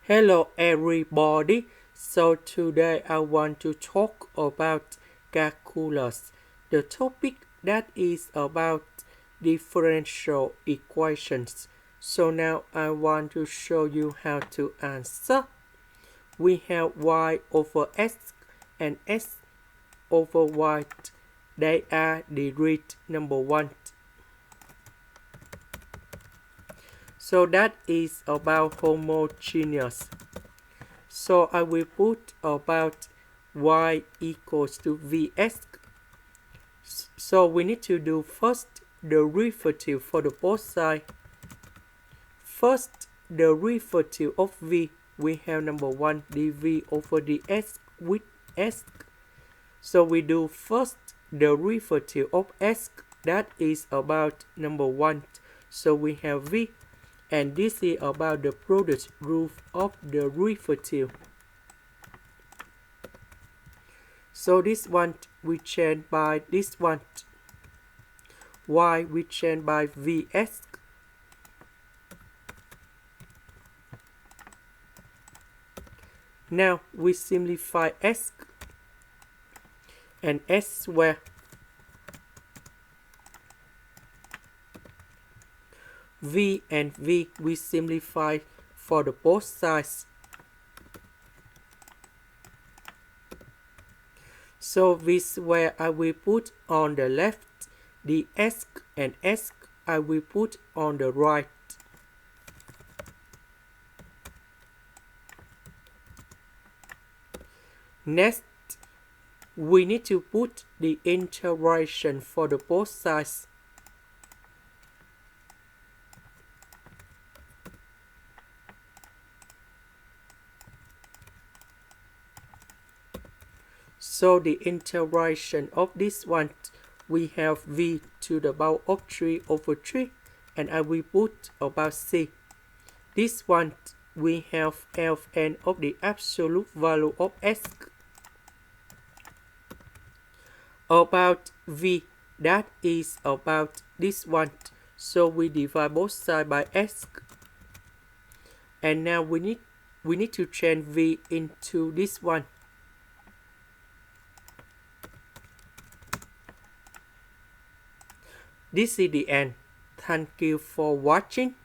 Hello everybody. So today I want to talk about calculus. The topic that is about differential equations. So now I want to show you how to answer. We have y over x and x over y. They are discrete number 1. So that is about homogeneous. So I will put about y equals to vx. So we need to do first derivative for the both sides. First derivative of v, we have number 1 dv over dx with s. So we do first derivative of s, that is about number 1. So we have v, and this is about the product rule of derivative. So this one we change by this one. Y we change by vx. Now we simplify s and s square. V and v we simplify for the both sides. So this where I will put on the left, the s and s I will put on the right. Next, we need to put the integration for the both sides. So the integration of this one, we have v to the power of 3 over 3, and I will put about c. This one, we have Ln of the absolute value of s. About v, that is about this one. So we divide both sides by s. And now we need to change v into this one. This is the end. Thank you for watching.